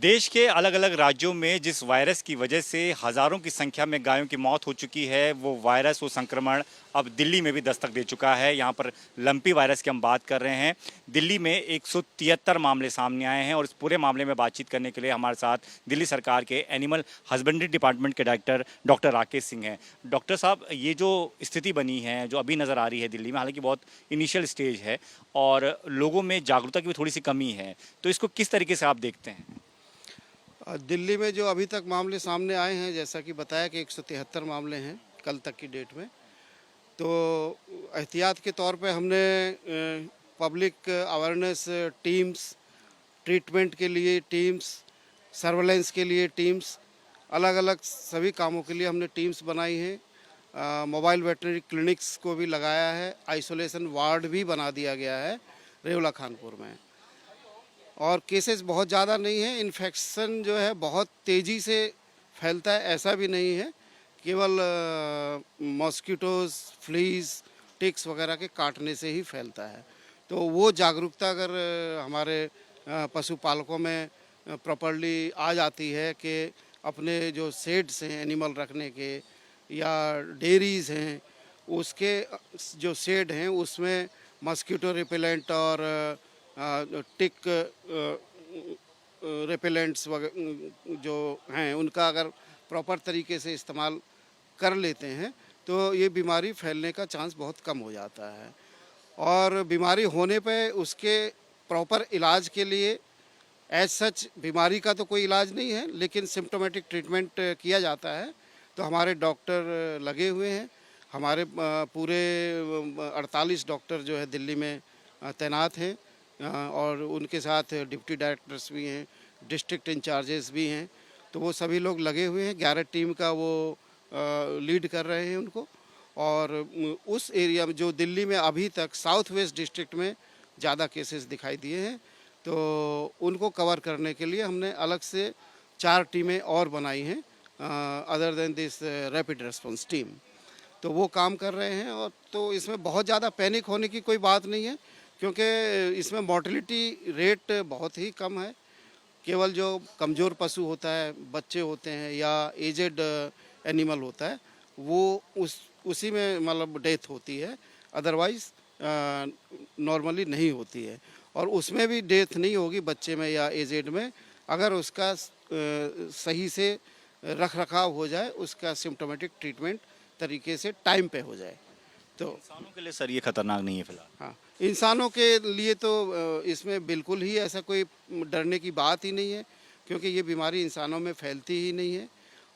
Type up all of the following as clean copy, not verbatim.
देश के अलग अलग राज्यों में जिस वायरस की वजह से हजारों की संख्या में गायों की मौत हो चुकी है, वो वायरस, वो संक्रमण अब दिल्ली में भी दस्तक दे चुका है। यहाँ पर लंपी वायरस की हम बात कर रहे हैं। दिल्ली में 173 मामले सामने आए हैं और इस पूरे मामले में बातचीत करने के लिए हमारे साथ दिल्ली सरकार के एनिमल हस्बेंड्री डिपार्टमेंट के डायरेक्टर डॉक्टर राकेश सिंह हैं। डॉक्टर साहब, ये जो स्थिति बनी है, जो अभी नज़र आ रही है दिल्ली में, हालांकि बहुत इनिशियल स्टेज है और लोगों में जागरूकता की भी थोड़ी सी कमी है, तो इसको किस तरीके से आप देखते हैं? दिल्ली में जो अभी तक मामले सामने आए हैं, जैसा कि बताया कि 173 मामले हैं कल तक की डेट में। तो एहतियात के तौर पे हमने पब्लिक अवेयरनेस टीम्स, ट्रीटमेंट के लिए टीम्स, सर्वेलेंस के लिए टीम्स, अलग अलग सभी कामों के लिए हमने टीम्स बनाई हैं। मोबाइल वेटनरी क्लिनिक्स को भी लगाया है, आइसोलेशन वार्ड भी बना दिया गया है रेवला खानपुर में। और केसेस बहुत ज़्यादा नहीं है। इन्फेक्शन जो है बहुत तेज़ी से फैलता है ऐसा भी नहीं है, केवल मॉस्किटोज़, फ्लीज, टिक्स वगैरह के काटने से ही फैलता है। तो वो जागरूकता अगर हमारे पशुपालकों में प्रॉपर्ली आ जाती है कि अपने जो शेड्स हैं एनिमल रखने के या डेयरीज़ हैं, उसके जो शेड हैं उसमें मॉस्किटो रिपेलेंट और टिक रिपेलेंट्स जो हैं उनका अगर प्रॉपर तरीके से इस्तेमाल कर लेते हैं तो ये बीमारी फैलने का चांस बहुत कम हो जाता है। और बीमारी होने पे उसके प्रॉपर इलाज के लिए एज सच बीमारी का तो कोई इलाज नहीं है, लेकिन सिम्टोमेटिक ट्रीटमेंट किया जाता है। तो हमारे डॉक्टर लगे हुए हैं, हमारे पूरे 48 डॉक्टर जो है दिल्ली में तैनात हैं और उनके साथ डिप्टी डायरेक्टर्स भी हैं, डिस्ट्रिक्ट इंचार्जेस भी हैं। तो वो सभी लोग लगे हुए हैं, 11 टीम का वो लीड कर रहे हैं उनको। और उस एरिया में जो दिल्ली में अभी तक साउथ वेस्ट डिस्ट्रिक्ट में ज़्यादा केसेस दिखाई दिए हैं, तो उनको कवर करने के लिए हमने अलग से 4 टीमें और बनाई हैं other than this rapid response team. तो वो काम कर रहे हैं। और तो इसमें बहुत ज़्यादा पैनिक होने की कोई बात नहीं है, क्योंकि इसमें मोर्टेलिटी रेट बहुत ही कम है। केवल जो कमज़ोर पशु होता है, बच्चे होते हैं या एजेड एनिमल होता है, वो उसी में मतलब डेथ होती है, अदरवाइज़ नॉर्मली नहीं होती है। और उसमें भी डेथ नहीं होगी बच्चे में या एजेड में, अगर उसका सही से रख रखाव हो जाए, उसका सिम्टोमेटिक ट्रीटमेंट तरीके से टाइम पे हो जाए। तो इंसानों के लिए सर ये खतरनाक नहीं है फिलहाल? हाँ, इंसानों के लिए तो इसमें बिल्कुल ही ऐसा कोई डरने की बात ही नहीं है, क्योंकि ये बीमारी इंसानों में फैलती ही नहीं है।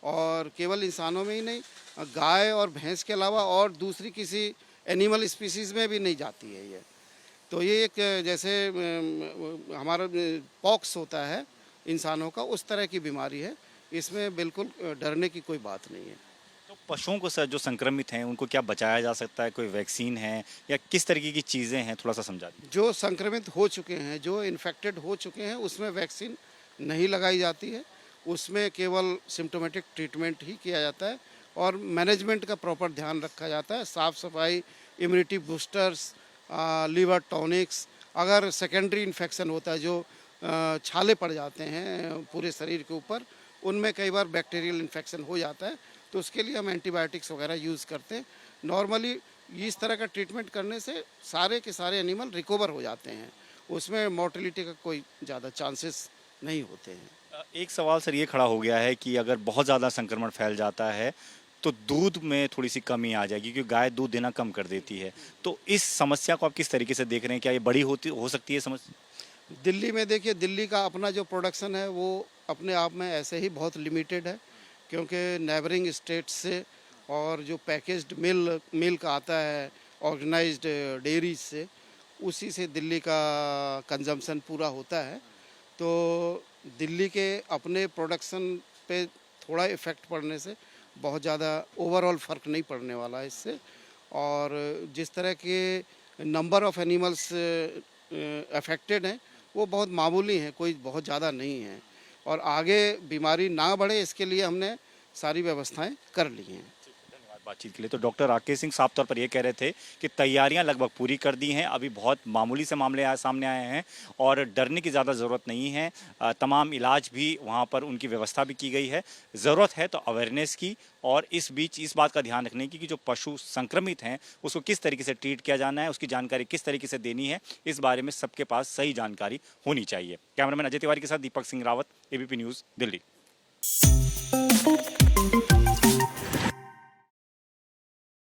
और केवल इंसानों में ही नहीं, गाय और भैंस के अलावा और दूसरी किसी एनिमल स्पीसीज़ में भी नहीं जाती है ये। तो ये एक जैसे हमारा पॉक्स होता है इंसानों का, उस तरह की बीमारी है। इसमें बिल्कुल डरने की कोई बात नहीं है। तो पशुओं को सर जो संक्रमित हैं उनको क्या बचाया जा सकता है? कोई वैक्सीन है या किस तरीके की चीज़ें हैं, थोड़ा सा समझा दीजिए। जो संक्रमित हो चुके हैं, जो इन्फेक्टेड हो चुके हैं, उसमें वैक्सीन नहीं लगाई जाती है। उसमें केवल सिम्टोमेटिक ट्रीटमेंट ही किया जाता है और मैनेजमेंट का प्रॉपर ध्यान रखा जाता है। साफ़ सफाई, इम्यूनिटी बूस्टर्स, लीवर टॉनिक्स। अगर सेकेंडरी इन्फेक्शन होता है, जो छाले पड़ जाते हैं पूरे शरीर के ऊपर, उनमें कई बार बैक्टीरियल इन्फेक्शन हो जाता है, तो उसके लिए हम एंटीबायोटिक्स वगैरह यूज़ करते हैं। नॉर्मली इस तरह का ट्रीटमेंट करने से सारे के सारे एनिमल रिकवर हो जाते हैं, उसमें मोर्टेलिटी का कोई ज़्यादा चांसेस नहीं होते हैं। एक सवाल सर ये खड़ा हो गया है कि अगर बहुत ज़्यादा संक्रमण फैल जाता है तो दूध में थोड़ी सी कमी आ जाएगी, क्योंकि गाय दूध देना कम कर देती है। तो इस समस्या को आप किस तरीके से देख रहे हैं? क्या ये बड़ी हो सकती है समस्या? दिल्ली में देखिए, दिल्ली का अपना जो प्रोडक्शन है वो अपने आप में ऐसे ही बहुत लिमिटेड है, क्योंकि नेबरिंग स्टेट्स से और जो पैकेज्ड मिल्क आता है ऑर्गेनाइज्ड डेयरीज से, उसी से दिल्ली का कंजम्पशन पूरा होता है। तो दिल्ली के अपने प्रोडक्शन पे थोड़ा इफ़ेक्ट पड़ने से बहुत ज़्यादा ओवरऑल फ़र्क नहीं पड़ने वाला है इससे। और जिस तरह के नंबर ऑफ़ एनिमल्स अफेक्टेड हैं, वो बहुत मामूली हैं, कोई बहुत ज़्यादा नहीं है। और आगे बीमारी ना बढ़े, इसके लिए हमने सारी व्यवस्थाएं कर ली हैं। बातचीत के लिए। तो डॉक्टर राकेश सिंह साफ तौर पर ये कह रहे थे कि तैयारियां लगभग पूरी कर दी हैं, अभी बहुत मामूली से मामले सामने आए हैं और डरने की ज़्यादा ज़रूरत नहीं है। तमाम इलाज भी वहाँ पर उनकी व्यवस्था भी की गई है। ज़रूरत है तो अवेयरनेस की और इस बीच इस बात का ध्यान रखने की कि जो पशु संक्रमित हैं उसको किस तरीके से ट्रीट किया जाना है, उसकी जानकारी किस तरीके से देनी है, इस बारे में सबके पास सही जानकारी होनी चाहिए। कैमरामैन अजय तिवारी के साथ दीपक सिंह रावत, एबीपी न्यूज़, दिल्ली।